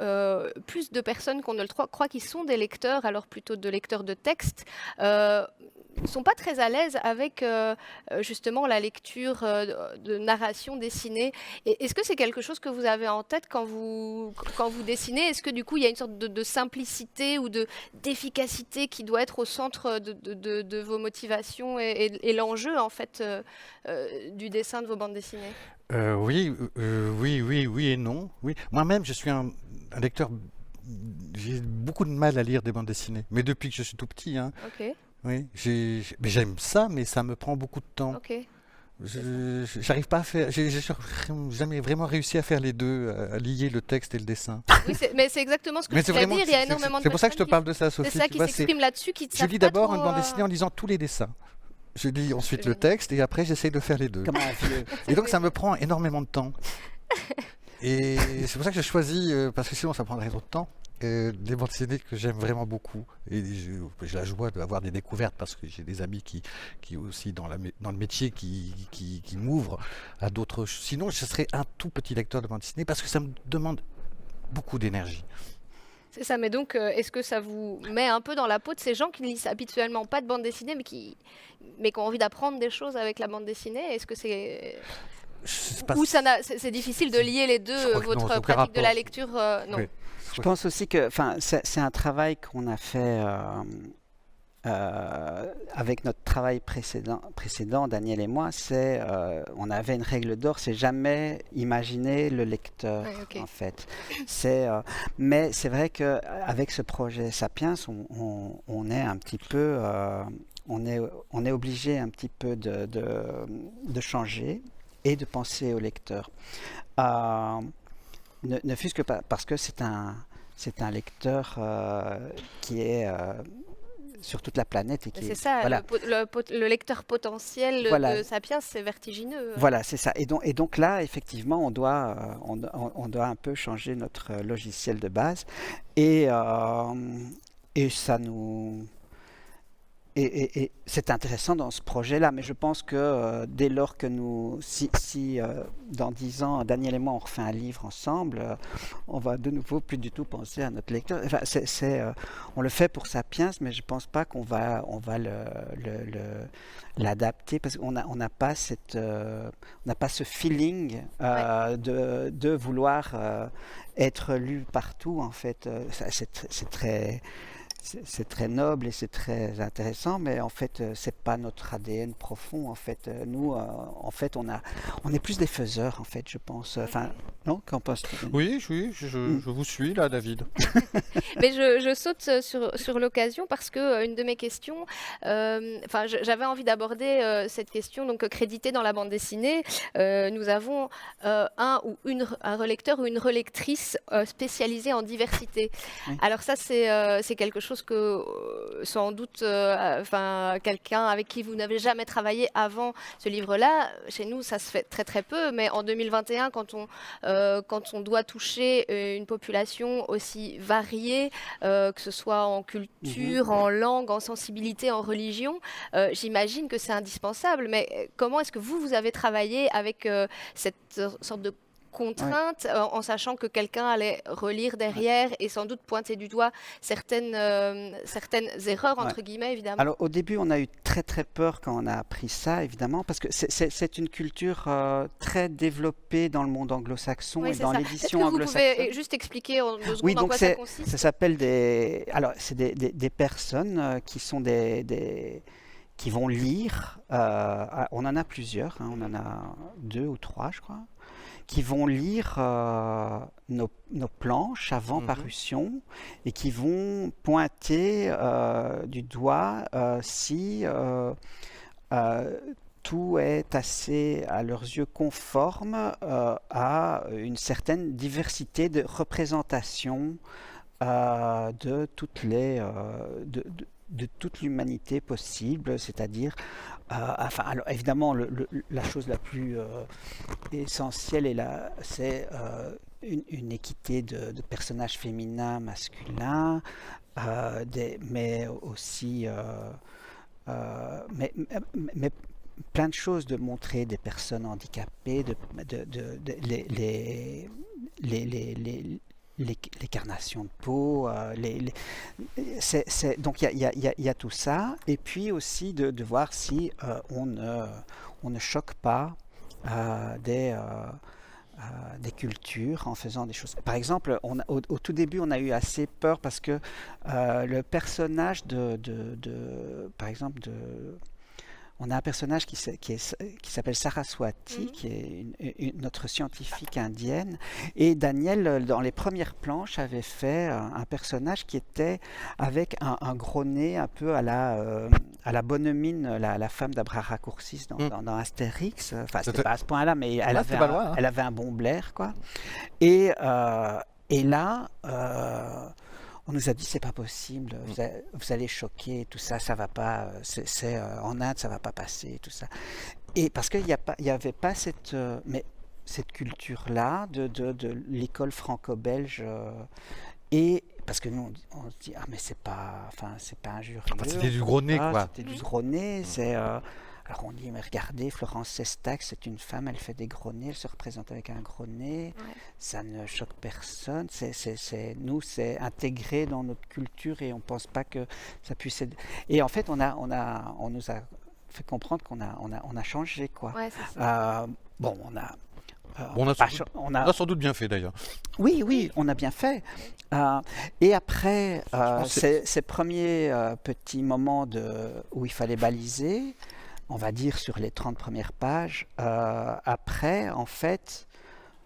plus de personnes qu'on ne le croit qui sont des lecteurs, alors plutôt de lecteurs de texte, ne sont pas très à l'aise avec justement la lecture de narration dessinée. Est-ce que c'est quelque chose que vous avez en tête quand vous dessinez? Est-ce que du coup il y a une sorte de simplicité ou d'efficacité qui doit être au centre de vos motivations et l'enjeu en fait du dessin de vos bandes dessinées? Oui et non. Oui. Moi-même, je suis un lecteur. J'ai beaucoup de mal à lire des bandes dessinées, mais depuis que je suis tout petit. Hein. Ok. Oui, mais j'aime ça, mais ça me prend beaucoup de temps. Ok. J'arrive pas à faire. J'ai jamais vraiment réussi à faire les deux, à lier le texte et le dessin. Oui, mais c'est exactement ce que je voulais dire. Il y a énormément de C'est pour ça que je te personnes parle de ça, Sophie. C'est ça qui s'exprime là-dessus, qui Je lis d'abord une bande dessinée en lisant tous les dessins. Je lis ensuite le texte et après j'essaye de faire les deux. Comme un vieux. Et donc ça me prend énormément de temps. Et c'est pour ça que je choisis, parce que sinon ça prendrait trop de temps, des bandes dessinées que j'aime vraiment beaucoup. Et j'ai la joie d'avoir des découvertes parce que j'ai des amis qui aussi dans le métier qui m'ouvrent à d'autres. Sinon, je serais un tout petit lecteur de bande dessinée parce que ça me demande beaucoup d'énergie. C'est ça, mais donc est-ce que ça vous met un peu dans la peau de ces gens qui ne lisent habituellement pas de bande dessinée mais qui ont envie d'apprendre des choses avec la bande dessinée? Est-ce que c'est... Ou c'est difficile de lier les deux, votre pratique de la lecture non. Oui. Je pense aussi que c'est un travail qu'on a fait avec notre travail précédent, Daniel et moi. On avait une règle d'or, c'est jamais imaginer le lecteur, en fait. Mais c'est vrai qu'avec ce projet Sapiens, on est un petit peu... on est obligé un petit peu de changer et de penser au lecteur. Ne fût-ce que parce que c'est un lecteur qui est sur toute la planète. Et C'est ça, voilà. le lecteur potentiel Voilà. de Sapiens, c'est vertigineux. Voilà, c'est ça. Et donc là, effectivement, on doit un peu changer notre logiciel de base. Et ça nous... Et c'est intéressant dans ce projet-là, mais je pense que dès lors que si dans 10 ans, Daniel et moi, on refait un livre ensemble, on va de nouveau plus du tout penser à notre lecteur. Enfin, on le fait pour Sapiens, mais je ne pense pas qu'on va l'adapter parce qu'on n'a pas ce feeling de vouloir être lu partout. En fait, c'est très noble et c'est très intéressant, mais en fait, c'est pas notre ADN profond. En fait, nous, en fait, on est plus des faiseurs, en fait, je pense. Enfin, non, qu'en penses-tu? Oui, je vous suis là, David. Mais je saute sur l'occasion parce que une de mes questions, j'avais envie d'aborder cette question, donc crédité dans la bande dessinée, nous avons un relecteur ou une relectrice spécialisée en diversité. Oui. Alors ça, c'est quelque chose que sans doute, quelqu'un avec qui vous n'avez jamais travaillé avant ce livre-là, chez nous, ça se fait très très peu, mais en 2021, quand on doit toucher une population aussi variée, que ce soit en culture, en langue, en sensibilité, en religion, j'imagine que c'est indispensable. Mais comment est-ce que vous avez travaillé avec cette sorte de contrainte, en sachant que quelqu'un allait relire derrière et sans doute pointer du doigt certaines erreurs, entre guillemets, évidemment. Alors au début, on a eu très très peur quand on a appris ça, évidemment, parce que c'est une culture très développée dans le monde anglo-saxon et dans l'édition anglo-saxonne. Vous pouvez juste expliquer en 2 secondes en quoi ça consiste? Ça s'appelle c'est des personnes qui sont qui vont lire, on en a plusieurs, hein, on en a 2 ou 3 je crois, qui vont lire nos planches avant parution et qui vont pointer du doigt si tout est assez, à leurs yeux, conforme à une certaine diversité de représentation de toute l'humanité possible, c'est-à-dire, alors évidemment, la chose la plus essentielle c'est une équité de personnages féminins, masculins, mais aussi, mais plein de choses, de montrer des personnes handicapées, les carnations de peau, donc il y a tout ça, et puis aussi de voir si on ne choque pas des cultures en faisant des choses. Par exemple, au tout début, on a eu assez peur parce que le personnage par exemple, on a un personnage qui s'appelle Saraswati, qui est notre scientifique indienne. Et Daniel, dans les premières planches, avait fait un personnage qui était avec un gros nez, un peu à la bonne mine, la femme d'Abraracourcis dans Astérix. Enfin, c'était pas à ce point-là, mais elle avait un bon blaire, quoi. Et là... on nous a dit c'est pas possible, vous allez choquer, tout ça, ça va pas, en Inde ça va pas passer, tout ça. Et parce qu'il y avait pas cette culture-là de l'école franco-belge, et parce que nous on se dit mais c'est pas injurieux. C'était du gros nez, quoi. C'était du gros nez, alors on dit, mais regardez, Florence Sestac, c'est une femme, elle fait des gros nez, elle se représente avec un gros nez, ça ne choque personne, nous, c'est intégré dans notre culture et on ne pense pas que ça puisse être... Et en fait, on nous a fait comprendre qu'on a changé, quoi. Ouais, c'est ça. On a sans doute bien fait, d'ailleurs. Oui, on a bien fait. Et après, ces premiers petits moments où il fallait baliser, on va dire sur les 30 premières pages. Après, en fait,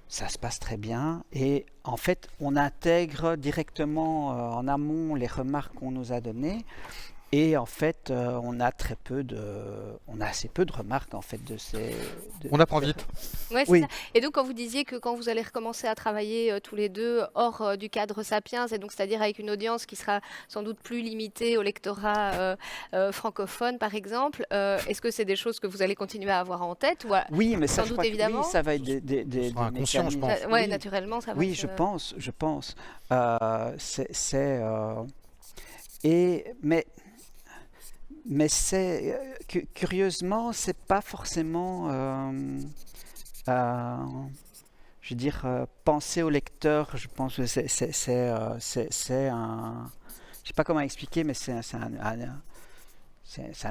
ça se passe très bien. Et en fait, on intègre directement en amont les remarques qu'on nous a données. Et en fait, on a assez peu de remarques en fait de ces. On apprend vite. Ouais, c'est Oui. ça. Et donc, quand vous disiez que quand vous allez recommencer à travailler tous les deux hors du cadre Sapiens, et donc c'est-à-dire avec une audience qui sera sans doute plus limitée au lectorat francophone, par exemple, est-ce que c'est des choses que vous allez continuer à avoir en tête ou Oui, mais ça, sans je doute, crois que évidemment. oui, ça va être des sera inconscient, je mécanismes. pense. Ouais, Oui. naturellement, ça va Oui, être, je pense. Mais curieusement, c'est pas forcément, je veux dire, penser au lecteur. Je pense que c'est un, je sais pas comment expliquer, mais c'est un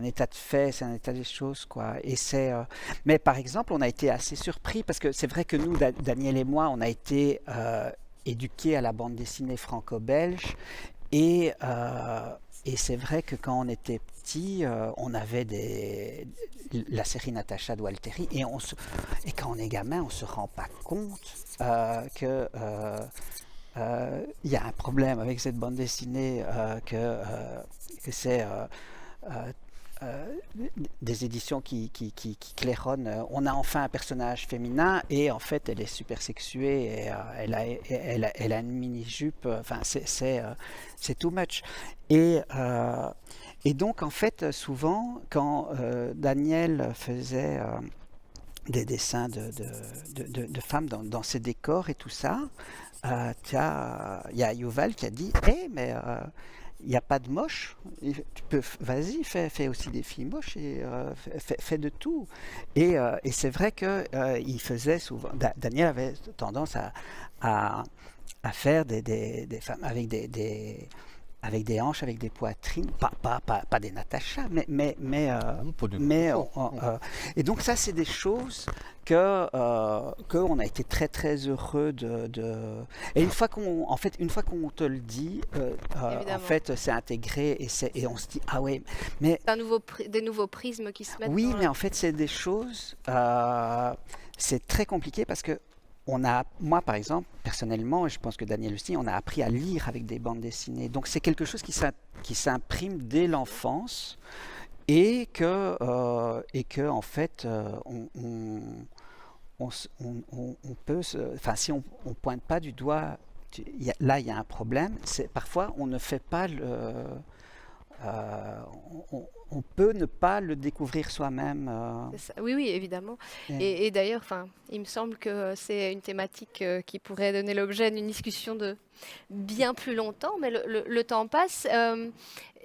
état de fait, c'est un état des choses, quoi. Mais par exemple, on a été assez surpris parce que c'est vrai que nous, Daniel et moi, on a été éduqués à la bande dessinée franco-belge et c'est vrai que quand on était petit, on avait la série Natacha de Walteri et quand on est gamin, on se rend pas compte que il y a un problème avec cette bande dessinée, que c'est des éditions qui claironnent. On a enfin un personnage féminin et en fait elle est super sexuée et elle a une mini-jupe. Enfin, c'est too much. Et donc en fait souvent quand Daniel faisait des dessins de femmes dans ses décors et tout ça, il y a Yuval qui a dit mais il n'y a pas de moche. Vas-y, fais aussi des filles moches et fais de tout. Et c'est vrai qu'il faisait souvent. Daniel avait tendance à faire des femmes avec avec des hanches, avec des poitrines, pas des Natacha, mais et donc ça, c'est des choses qu'on a été très très heureux et une fois qu'on te le dit, en fait, c'est intégré et on se dit ah ouais, mais c'est des nouveaux prismes qui se mettent. oui, mais en fait, c'est des choses, c'est très compliqué parce que moi par exemple, personnellement, et je pense que Daniel aussi, on a appris à lire avec des bandes dessinées. Donc c'est quelque chose qui s'imprime dès l'enfance et que en fait, on peut, enfin si on pointe pas du doigt, là il y a un problème. Parfois on ne fait pas on peut ne pas le découvrir soi-même. Oui, oui, évidemment. Et d'ailleurs, il me semble que c'est une thématique qui pourrait donner l'objet d'une discussion de bien plus longtemps, mais le temps passe.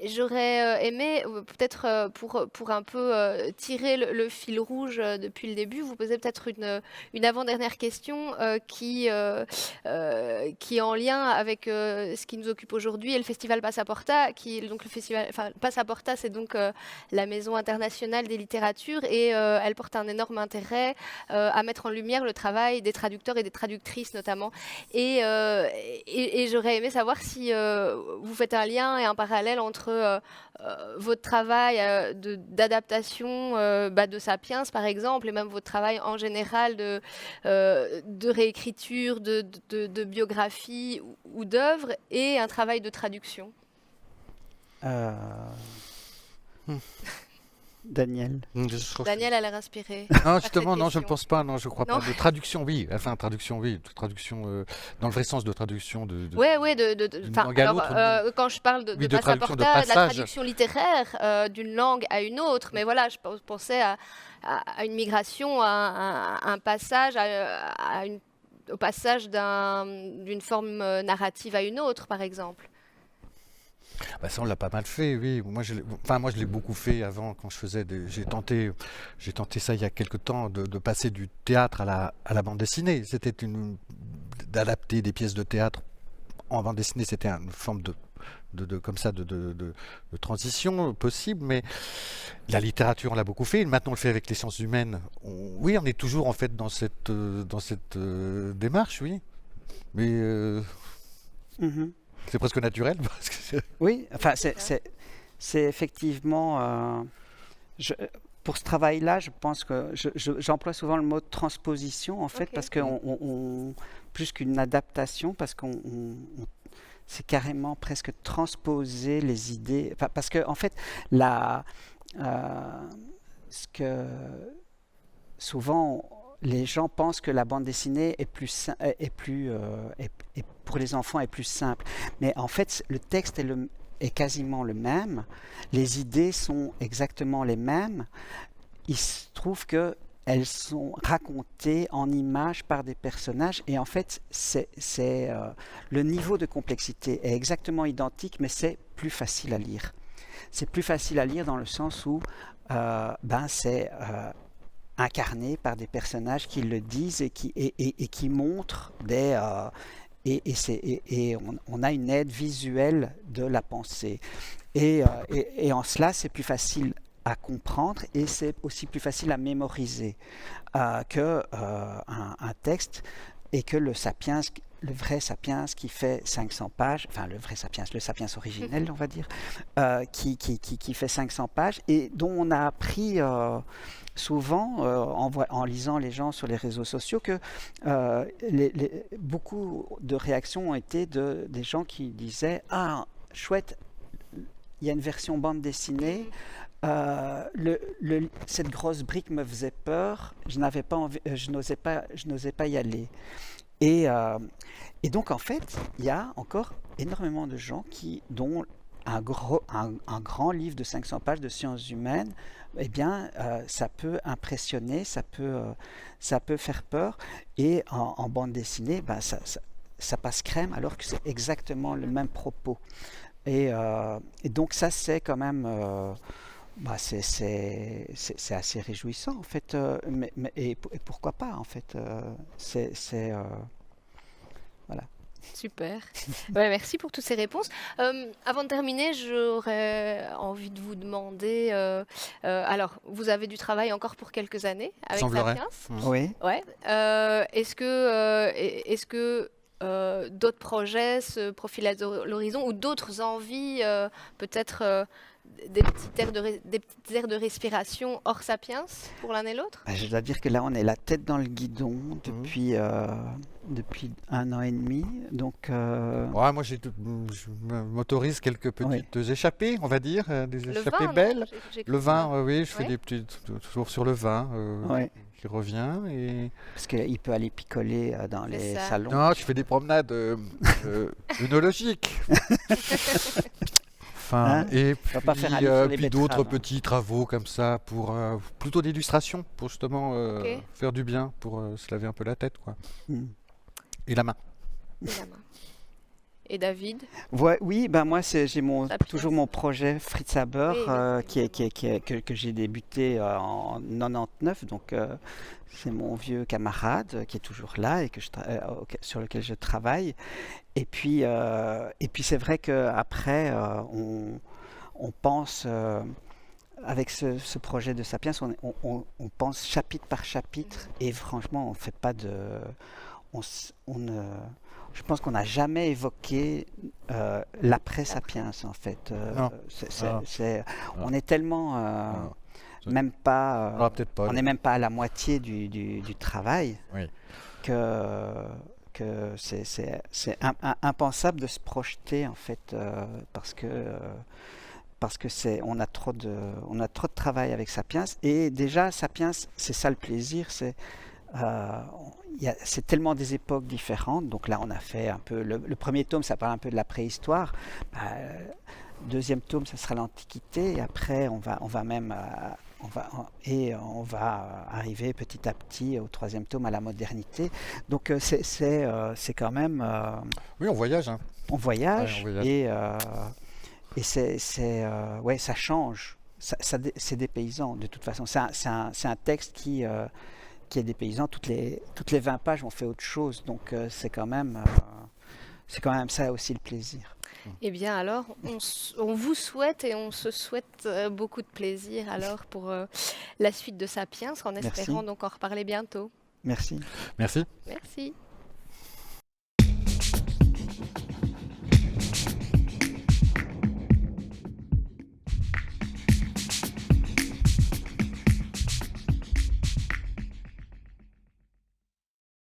J'aurais aimé, peut-être pour un peu tirer le fil rouge depuis le début, vous poser peut-être une avant-dernière question qui est en lien avec ce qui nous occupe aujourd'hui et le festival Passaporta, donc le festival, Passaporta, c'est donc la Maison internationale des littératures et elle porte un énorme intérêt à mettre en lumière le travail des traducteurs et des traductrices notamment. Et j'aurais aimé savoir si vous faites un lien et un parallèle entre votre travail d'adaptation de Sapiens par exemple et même votre travail en général de réécriture, de biographie ou d'œuvre et un travail de traduction. Daniel. Daniel a l'air inspiré. Non, justement, non, je ne pense pas. Non, je crois Non. pas. De traduction, oui. Enfin, traduction, oui. De traduction, dans le vrai sens de traduction. Oui, d'une langue à l'autre, quand je parle de traduction, de Passaporta, de la passage. traduction littéraire d'une langue à une autre, mais voilà, je pensais à une migration, à un passage, au passage d'une forme narrative à une autre, par exemple. Bah ça, on l'a pas mal fait, oui. Moi, je l'ai beaucoup fait avant, quand je faisais j'ai tenté ça il y a quelque temps, de passer du théâtre à la bande dessinée. C'était d'adapter des pièces de théâtre en bande dessinée. C'était une forme comme ça de transition possible, mais la littérature, on l'a beaucoup fait. Maintenant, on le fait avec les sciences humaines. On est toujours en fait dans cette démarche, oui. Mais c'est presque naturel. Parce que oui, enfin, c'est effectivement. Pour ce travail-là, je pense que j'emploie souvent le mot transposition, en fait, parce que plus qu'une adaptation, parce qu'on c'est carrément presque transposer les idées. Enfin, parce que, en fait, la, ce que souvent les gens pensent que la bande dessinée est pour les enfants est plus simple. Mais en fait, le texte est quasiment le même. Les idées sont exactement les mêmes. Il se trouve que elles sont racontées en images par des personnages et en fait, le niveau de complexité est exactement identique, mais c'est plus facile à lire. C'est plus facile à lire dans le sens où c'est incarné par des personnages qui le disent et qui montrent on a une aide visuelle de la pensée. Et en cela, c'est plus facile à comprendre et c'est aussi plus facile à mémoriser qu'un texte, et que le vrai Sapiens qui fait 500 pages, enfin le Sapiens originel on va dire, qui fait 500 pages et dont on a appris souvent en lisant les gens sur les réseaux sociaux que beaucoup de réactions ont été des gens qui disaient « Ah, chouette, il y a une version bande dessinée ». Cette grosse brique me faisait peur, je n'osais pas y aller. Et donc en fait, il y a encore énormément de gens dont un grand livre de 500 pages de sciences humaines, eh bien, ça peut impressionner, ça peut faire peur. Et en bande dessinée, ça passe crème, alors que c'est exactement le même propos. Et donc ça, c'est quand même... c'est assez réjouissant en fait, et pourquoi pas en fait, voilà. Super. Ouais, merci pour toutes ces réponses. Avant de terminer, j'aurais envie de vous demander, alors, vous avez du travail encore pour quelques années avec Semblerait. Sapiens. Oui. Ouais. Est-ce que d'autres projets se profilent à l'horizon ou d'autres envies, peut-être des petites aires de respiration hors Sapiens pour l'un et l'autre? Je dois dire que là, on est la tête dans le guidon depuis 1 an et demi. Donc, Ouais, moi, je m'autorise quelques petites échappées, on va dire, des échappées belles. Le vin, oui, je fais des petites toujours sur le vin qui revient. Parce qu'il peut aller picoler dans les salons. Non, je fais des promenades œnologiques. Et puis d'autres petits travaux comme ça pour plutôt d'illustration, pour justement faire du bien, pour se laver un peu la tête, quoi. Et la main. Et David? Oui, moi j'ai toujours mon projet Fritz Haber, que j'ai débuté en 99, donc c'est mon vieux camarade qui est toujours là et sur lequel je travaille. Et puis c'est vrai qu'après, on pense, avec ce projet de Sapiens, on pense chapitre par chapitre, et franchement, on fait pas de... je pense qu'on n'a jamais évoqué l'après-Sapiens, en fait. On est tellement... même pas, on n'est même pas à la moitié du travail, que c'est impensable de se projeter, en fait, parce que on a trop de travail avec Sapiens. Et déjà, Sapiens, c'est ça le plaisir, c'est tellement des époques différentes. Donc là, on a fait un peu... Le premier tome, ça parle un peu de la préhistoire. Le deuxième tome, ça sera l'Antiquité. Et après, on va arriver petit à petit au troisième tome à la modernité. Donc c'est quand même... Oui, on voyage. Hein. On voyage, et ça change. C'est dépaysant de toute façon. C'est un texte qui est dépaysant. Toutes les 20 pages, on fait autre chose. Donc c'est quand même ça aussi le plaisir. Eh bien alors, on vous souhaite et on se souhaite beaucoup de plaisir alors pour la suite de Sapiens, en espérant donc en reparler bientôt. Merci. Merci. Merci.